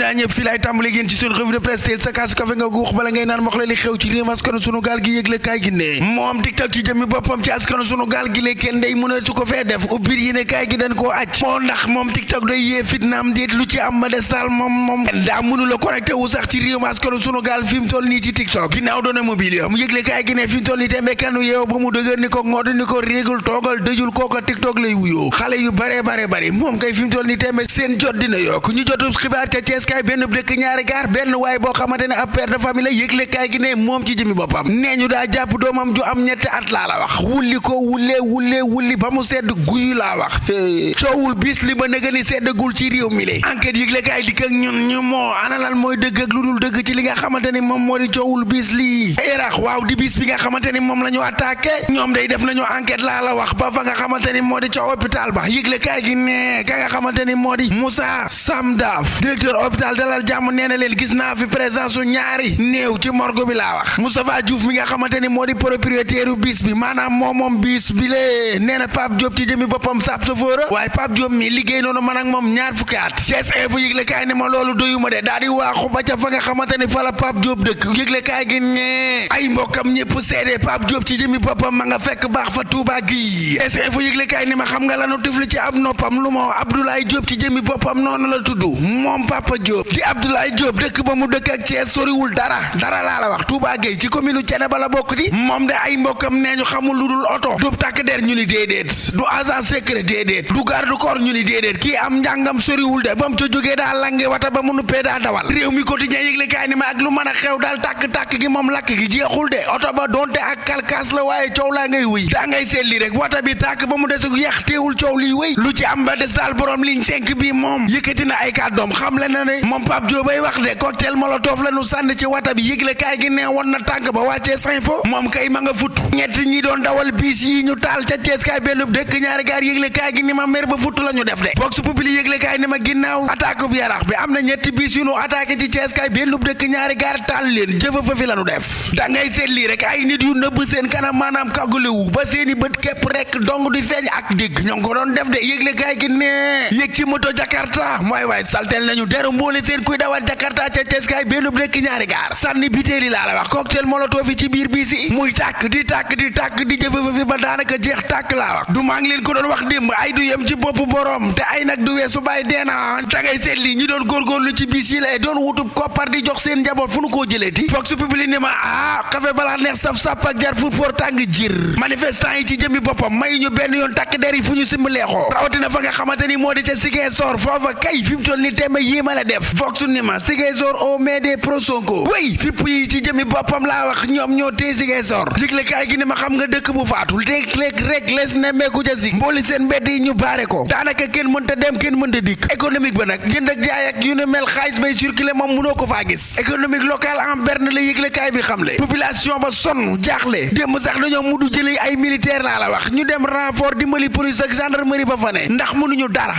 naa ñëpp fii laay tàmbali génn ci sunu revue de presse teel sa kaasu kafe nga guux bala ngay naan mox la li xew ci réew askanu sunu gaal gi yëgle kaay gi ne moom TikTok ci jëmmi boppam ci askanu sunu gaal gi lee kenn day mënatu ko fee def ubbir yi ne kaay gi dañ koo aj moo ndax moom TikTok day yee fitnaam déet lu ci am ma des daal moom daa mënula connecté wu sax ci réew askanu sunu gaal fi mu toll nii ci TikTok ginnaaw doona mobile mu yëgle kaay gi ne fi mu toll nii tembe kanu yeew ba mu dëgër ni ko ngodd ni ko régul toogal dëjul kooka TikTok lay wuyoo xale yu bare moom kay fi mu toll nii tembe seen jot dina yokk ñu jotu xibaar ca Thiès kaay benn dëkk ñaari gaar benn waaye boo xamante ne ab père de famille la yëgle kaay gi ne moom ci jëmi boppam nee ñu daa jàpp doomam ju am ñetti at laa la wax wulli ko wulli ba mu sedd guyu laa wax coowul bis li ba nëga ni seddagul ci réew mi le enquête yëgle kaay dikk ak ñun ñu moo ana lan mooy dëgg ak lu dul dëgg ci li nga xamante ni moom moo di coowul bis lii erax waaw di bis bi nga xamante ni moom la ñu attaqué ñoom day def nañu enquête laa la wax ba fa nga xamante ni moo di ca hôpital ba yëgle kaay gi ne ka nga xamante ni moo di Moussa Samdaf directeur hôpital Dalal Jàmm nee na leen gis naa fi présence su ñaari néew ci morgue bi laa wax Moustapha Diouf mi nga xamante ni moo di propriétaire bis bi maanaam moom bis bi lee nee na Pape Diop ci jëmi boppam sab safóora waaye Pape Diop mi liggéey noonu man ak moom ñaar fukki at Thiès Info yëgle kaay ne ma loolu doyuma de daal di waaxu ba ca fa nga xamante ni fa la Pape Diop dëkk yëgle kaay gi ne ay mbokkam ñëpp seede Pape Diop ci jëmi boppam ma nga fekk baax fa Touba gi Thiès Info yëgle kaay ni ma xam nga lanu tifli ci ab noppam lu moo Abdoulaye Diop ci jëmi boppam noonu la tudd moom Papa Diop di Abdoulaye Diop dëkk ba mu dëkk ak Thiès soriwul dara laa la wax Touba Gueye ci commune Thiénaba la bokk di moom de ay mbokkam nee ñu xamul lu dul oto du takk der ñu ni déedéet du agent secret déedéet du garde corps ñu ni déedéet kii am njàngam soriwul de ba mu ca jógee daa lange wata ba mu nuppee daa dawal réew mi quotidien yëgle kaay ni ma ak lu mën a xew daal tàkk-tàkk gi moom lakk gi jeexul de oto ba donte ak kalkaas la waaye coow laa ngay wëy daa ngay seetli rek wata bi tàkk ba mu desug yeex teewul coow liy wëy lu ci am ba des daal borom ligne 5 bi moom yëkkati na ay kàddoom xam le na ne moom Pape Diop bay wax de cocktail molotov la nu sànni ci wata bi yëgle kaay gi ne woon na tànk ba wàccee Info moom kay ma nga fut ñett ñi doon dawal biis yi ñu taal ca Thiès kaay benn dëkk ñaari gaar yëgle kaay gi ni ma mer ba fut la ñu def de Vox Populi yëgle kaay ni ma ginnaaw attaque bu Yarax bi am na ñetti biis yu nu attaqué ci Thiès kaay benn dëkk ñaari gaar taal leen jëfa fa fi la nu def da ngay seet lii rek ay nit yu nëbb seen kanam maanaam kàggulewu ba seeni bët képp rek dong di feeñ ak dégg ñoo ngi ko doon def de yëgle kaay gi ne yëg ci moto Jakarta mooy waay saltel nañu deru mboole seen kuy dawal Jakarta ca Thiès kaay benn dëkk ñaari gaar sànni bitéeli laa la wax cocktail molotov fi ci biir biis yi muy tàkk di jëfa fa fi ba daanaka jeex tàkk laa wax du maa ngi leen ko doon wax démb ay du yem ci bopp borom te ay nag du weesu bàyyi deena da ngay seet lii ñi doon góorgóorlu ci biis yi lay doon wutub koppar di jox seen njaboot fu nu koo jëleeti Vox Populi ni ma café balaa neex saf-sàpp ak jar fu foor tàng jir manifestant yi ci jëmmi boppam may ñu benn yoon takk der yi fu ñu simbaleexoo rawatina fa nga xamante ni moo di ca Ziguinchor foofa kay fi mu toll ni tembe yéema la def Vox ni ma Ziguinchor au mai des pro Sonko wéy fipp yi ci jëmmi boppam laa wax ñoom ñoo tee Ziguinchor jigle kaay gi ni ma xam nga dëkk bu faatul léeg rek les nemmeeku ca Zig mbooli seen mbedd yi ñu baare ko daanaka kenn mënta dem kenn mënta dikk économique ba nag jënd ak jaay ak yu ne mel xaalis bay circuler moom mënoo ko faa gis économique locale en berne la yëgle kaay bi xamle population ba sonn jaaxle démb sax dañoo mudu jëli ay militaire laa la wax ñu dem renfort dimbali police ak gendarmerie ba fa ne ndax mënuñu dara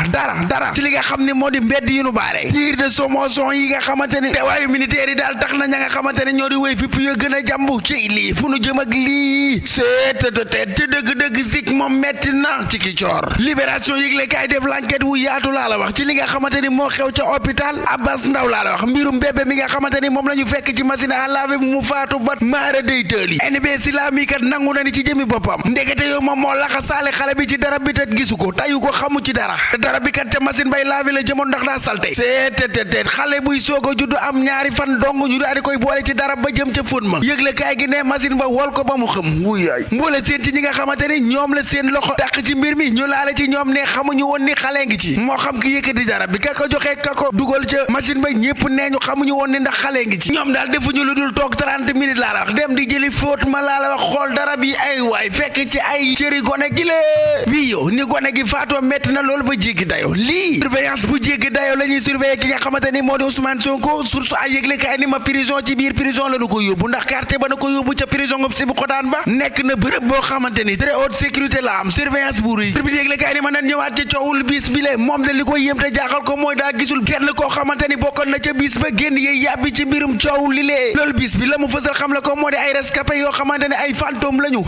ci li nga xam ne moo di mbedd yi nu baare tir de sommation yi nga xamante ne teewaayu militaire yi daal tax na ña nga xamante ne ñoo di wéy fipp yo gën a jàmbu ci lii fu nu jëm ak lii seetetetet ci dëgg-dëgg Zik moom metti na ci ki coor libération yëgle kaay def l'enquête wu yaatu laa la wax ci li nga xamante ni moo xew ca hôpital Abbas Ndaw laa la wax mbirum bébé mi nga xamante ni moom la ñu fekk ci machine à laver mu faatu ba maara day tëli NBC la mi kat nangu na ni ci jëmi boppam ndekete yow moom moo laxa saale xale bi ci darab bi tat gisu ko tayu ko xamu ci dara darab bi kat ca machine bay laver la jëmoon ndax daa salte seetetetet xale buy soog a juddu am ñaari fan dong ñu daal di koy boole ci darab ba jëm ca fóot ma yëgle kaay gi ne machine ba wol ko ba mu xam wuyaay mboole seen ci ñi nga xamante ni ñoom la seen loxo dàq ci mbir mi ñu laale ci ñoom ne xamuñu woon ni xale ngi ci moo xam ki yëkkati darab bi ka ko joxe ka ko dugal ca machine ba ñëpp nee ñu xamuñu woon ni ndax xale ngi ci ñoom daal defuñu lu dul toog 30 minutes laa la wax dem di jëli fóot ma laa la wax xool darab yi ay waay fekk ci ay cëri gone gi la wii yow ni gone gi faatoo metti na loolu ba jéggi dayo lii surveillance bu jéggi dayo la ñuy surveiller ki nga xamante ni moo di Ousmane Sonko source ay yëgle kaay ni ma prison ci biir prison la nu ko yóbbu ndax quartier ba na ko yóbbu ca prison ngam si bu xotaan ba nekk na bërëb boo xamante ni très haute sécurité la am surveillance bu rëy bi yëgle kaay ni ma nan ñëwaat ca coowul bis bi le moom de li ko yéem te jaaxal ko mooy daa gisul kenn koo xamante ni bokkoon na ca bis ba génn yey yàbbi ci mbirum coow li lee loolu bis bi la mu fësal xam la ko moo di ay rescapé yoo xamante ne ay fantôme lañu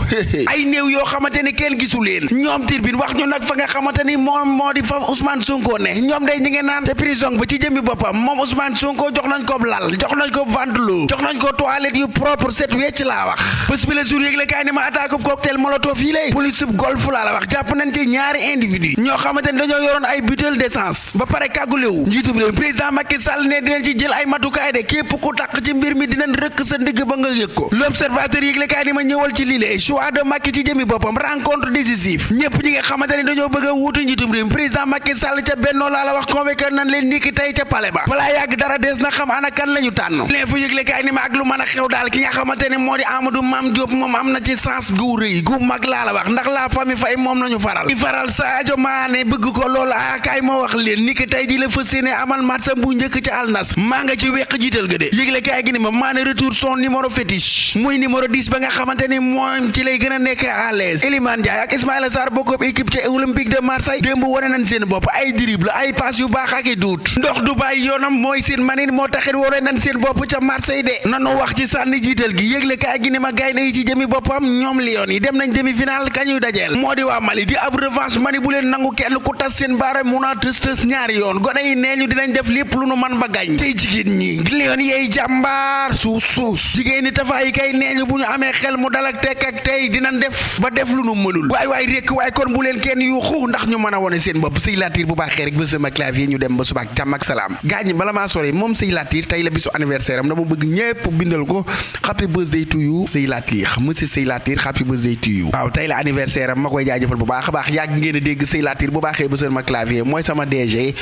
ay néew yoo xamante ni kenn gisu leen ñoom Tribune wax ñu nag fa nga xamante ni moom moo di fa Ousmane Sonko ne ñoom day ñi ngeen naan te prison ba ci jëmmi boppam moom Ousmane Sonko jox nañ ko lal jox nañ ko ventilo jox nañ ko toilette yu propre set wecc laa wax bés bi la jour yéeg la kaay ni ma attaque cocktail molotov yi lay police golf laa la wax jàpp nañ ci ñaari individu ñoo xamante ni dañoo yoroon ay butéel d'essence ba pare kàggulewu njiitum réew président Macky Sall ne dinañ ci jël ay matukaay de képp ku taq ci mbir mi dinañ rëkk sa ndigg ba nga yëg ko l'observateur yéeg la kaay ni ma ñëwal ci lii choix de Macky ci jëmi boppam rencontre décisif ñëpp ñi nga xamante ni dañoo bëgg a wuutu njiitum réew président Macky Sall ca Benno laa la wax convoqué nañ leen niki tey ca palais ba balaa yàgg dara des na xam ana kan la ñu tànn l'info yëgle kaay ni ma ak lu mën a xew daal ki nga xamante ne moo di Amadou Mame Diop moom am na ci sens gu rëy gu mag laa la wax ndax la famille Faye moom la ñu faral di faral Sadio Mané bëgg ko loolu kaay moo wax leen niki tey ji la fas yéene amal match bu njëkk ca Al Nassr maa nga ci weq jiital ga de yëgle kaay gi ni ma Mané retour son numéro fétiche muy numéro 10 ba nga xamante ni moom ci lay gën a nekk à l'aise Iliman Ndiaye ak Ismaïla Sarr bokk équipe ca Olympique de Marseille démb wane nañ seen bopp ay dribble ay passe yu baax ak i duut ndox du bàyyi yoonam mooy seen manin moo taxit wane nañ seen bopp ca Marseille de nanu wax ci sànni jiital gi yëgle kaay gi ni ma gaynde yi ci jëmi boppam ñoom Lions yi dem nañ demi-finale kañuy dajeel moo di waa Mali di ab revanche Mali bu leen nangu kenn ku tas seen baara mun a tës ñaari yoon gone yi nee ñu dinañ def lépp lu nu man ba gañ tey jigéen ñi Lions yeey jàmbaar suus jigéen ñi tafaay kay nee ñu bu ñu amee xel mu dal ak tekk ak tey dinañ def ba def lu nu mënul waay rekk waay kon bu leen kenn yuuxu ndax ñu mën a wone seen bopp Sëy Latir bu baaxee rek ba sama clavier ñu dem ba subaak jàmm ak salaam gaañ bala maa sore moom Sëy Latir tey la bisu anniversaire am dama bëgg ñépp bindal ko happy birthday to you Sëy Latir monsieur Sëy Latir happy birthday to you waaw tey la anniversaire am ma koy jaajëfal bu baax a baax yàgg ngeen a dégg Sëy Latir bu baaxee ba sama clavier mooy sama DG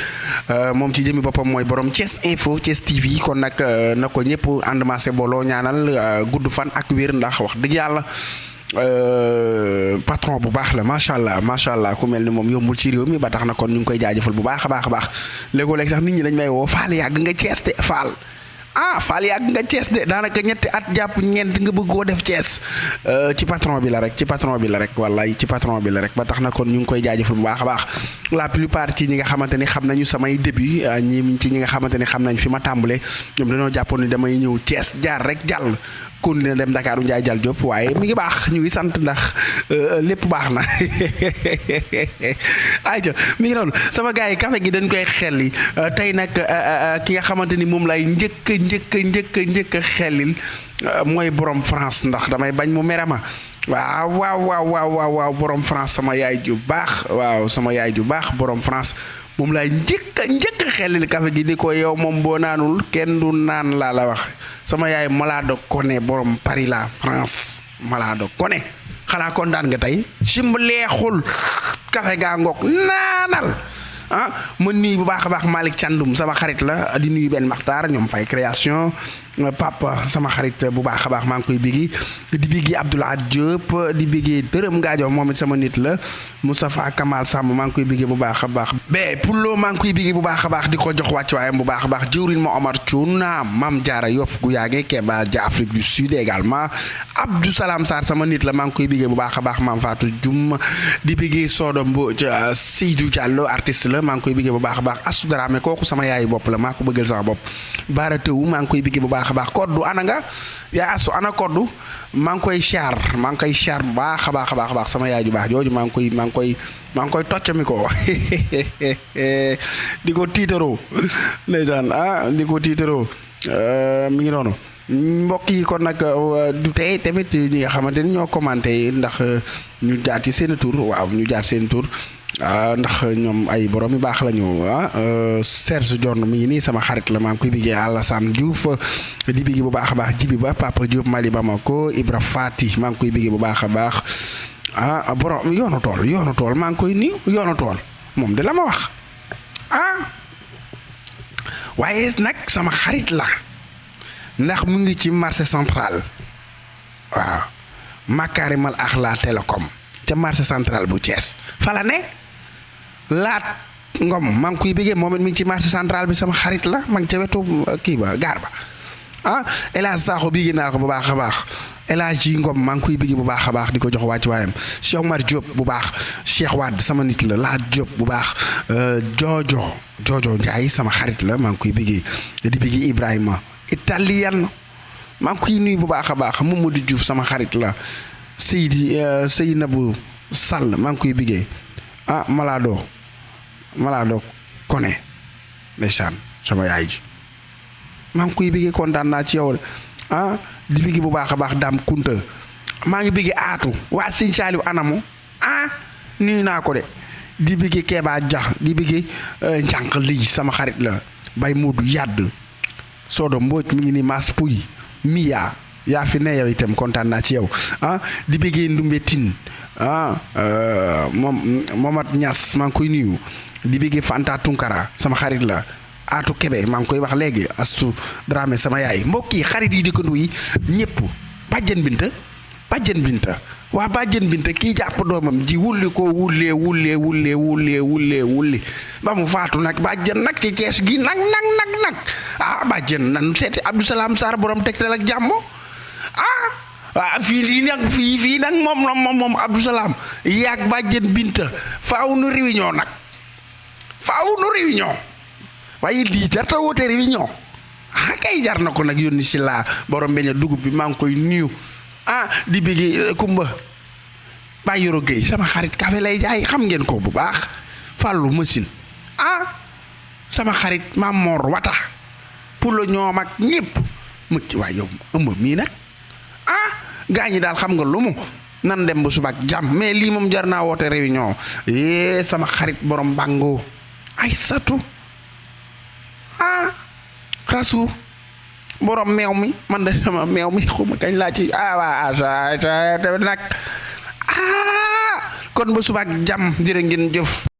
moom ci jëmi boppam mooy borom Thiès Info Thiès TV kon nag na ko ñëpp àndmaase booloo ñaanal gudd fan ak wér ndax wax dëgg yàlla patron bu baax la macha allah ku mel ni moom yombul ci réew mi ba tax na kon ñu ngi koy jaajëfal bu baax a baax léegoo-léeg sax nit ñi dañ may woo Fall yàgg nga Thiès de Fall Fall yàgg nga Thiès de daanaka ñetti at jàpp ñeent nga bëgg koo def Thiès ci patron bi la rek wallaay ci patron bi la rek ba tax na kon ñu ngi koy jaajëfal bu baax a baax la plupart ci ñi nga xamante ni xam nañu samay début ñi nga xamante ni xam nañ fi ma tàmbale ñoom dañoo jàppoon ni damay ñëw Thiès jaar rek jàll kon dina dem Dakaaru Njaay jal Diop waaye mi ngi baax ñu ngi sant ndax lépp baax na ayca mi ngi noonu sama gars yi café gi dañ koy xelli tey nag ki nga xamante ni moom lay njëkk xellil mooy borom France ndax damay bañ mu mere ma waaw borom France sama yaay ju baax borom France moom lay njëkk xellil café gi di ko yow moom boo naanul kenn du naan laa la wax sama yaay Malado Koné borom Paris la France Malado Koné xanaa kon daan nga tey simb leexul café gaa ngoog naanal mën nuyu bu baax a baax Malick Thiandoum sama xarit la di nuyu benn Maxtaar ñoom fay création papa sama xarit bu baax a baax maa ngi koy bigi di bigi Abdoulaye Diop di bigi Dërëm Ngaajo moom it sama nit la Moustapha Kamal Samb maa ngi koy bigi bu baax a baax Pullo maa ngi koy bigi bu baax a baax di ko jox wàccuwaayam bu baax a baax jëwrin ma Omar Thioune Mam Diarra Yoff gu yaage Keba ja Afrique du Sud également Abdou Salam Sarr sama nit la maa ngi koy bigi bu baax a baax Mam Fatou Dioum di bigi Sodo Mbodj Seydou Diallo artiste la maa ngi koy bigi bu baax a baax Assou Dramé kooku sama yaayu bopp la maa ko bëggal sama bopp Baara Tew maa ngi koy bigi bu baax a baax koddu ana nga yaa asu ana koddu maa ngi koy char bu baax a baax sama yaay ju baax jooju maa ngi koy toccami ko di ko tiitaroo ndeysaan di ko tiitaroo mi ngi noonu mbokk yi kon nag du tey tamit ñi nga xamante ni ñoo commenté ndax ñu jaar ci seen tur ndax ñoom ay borom yu baax lañu Serge Dione mi ngi nii sama xarit la maa ngi koy biggee Alassane Diouf di biggee bu baax a baax Jibi Ba Papa Diop Mali Bamako Ibra Fati maa ngi koy biggee bu baax a baax borom yoonu tool maa ngi koy nii yoonu tool moom de la ma wax waaye nag sama xarit la ndax mu ngi ci marché central waaw Makarimal Akhla Télécom ca marché central bu Thiès fa la ne Laat Ngom maa ngi koy bëggee moom it mi ngi ci marché central bi sama xarit la maa ngi ca wetu kii ba gaar ba El Hadj Sakho bëggee naa ko bu baax a baax El Hadj Ngom maa ngi koy bëggee bu baax a baax di ko jox wàcc waayam Cheikh Omar Diop bu baax Cheikh Wade sama nit la Laat Diop bu baax Jojo Ndiaye sama xarit la maa ngi koy bëggee di bëggee Ibrahima italien maa ngi koy nuyu bu baax a baax Mamadou Diouf sama xarit la Seynabou Sall maa ngi koy bëggee Malado Koné ndeysaan sama yaay ji maa ngi koy bëggee kontaan naa ci yow di bëggee bu baax a baax daam kunta maa ngi bëggee aatu waa sëñ Saaliw anamu nuyu naa ko de di bëggee Keeba Jax di bëggee njànq lii sama xarit la bay Moodu yàdd Sodo Mbooj mi ngi ni mas puy Mia yaa fi ne yow itam kontaan naa ci yow di bëggee Ndumbe Tine Momat Ñas maa ngi koy nuyu di bëggee Fanta Tunkara sama xarit la Aatu Kebe maa ngi koy wax léegi Astu Dramé sama yaay mbokk yi xarit yi dëkkandoo yi ñëpp bàjjen binta waa bàjjen binta kii jàpp doomam ji wulli ko wullee ba mu faatu nag bàjjen nag ci Cees gi nag bàjjen nan seeti Abdou Salam Sarr borom Tektal ak jàmm fii nag moom Abdou Salam yaag bàjjen binta faaw nu réunion waaye lii jarta woote réunion kay jar na ko nag yónni si laa borom beña dugub bi maa ngi koy nuyu di bëgg Kumba Baye Yoro Gueye sama xarit kafe lay jaay xam ngeen ko bu baax fàllu machine sama xarit Maam Mor Wata pour la ñoom ak ñëpp mëcc waaye yow ëmb mii nag gaa ñi daal xam nga lu mu nan dem ba subaak jàmm mais lii moom jar naa woote réunion sama xarit borom bango ay satu Rasour borom meew mi man de sama meew mi xuma kañ laa ci nag kon ba subaak jàmm jërë ngeen jëf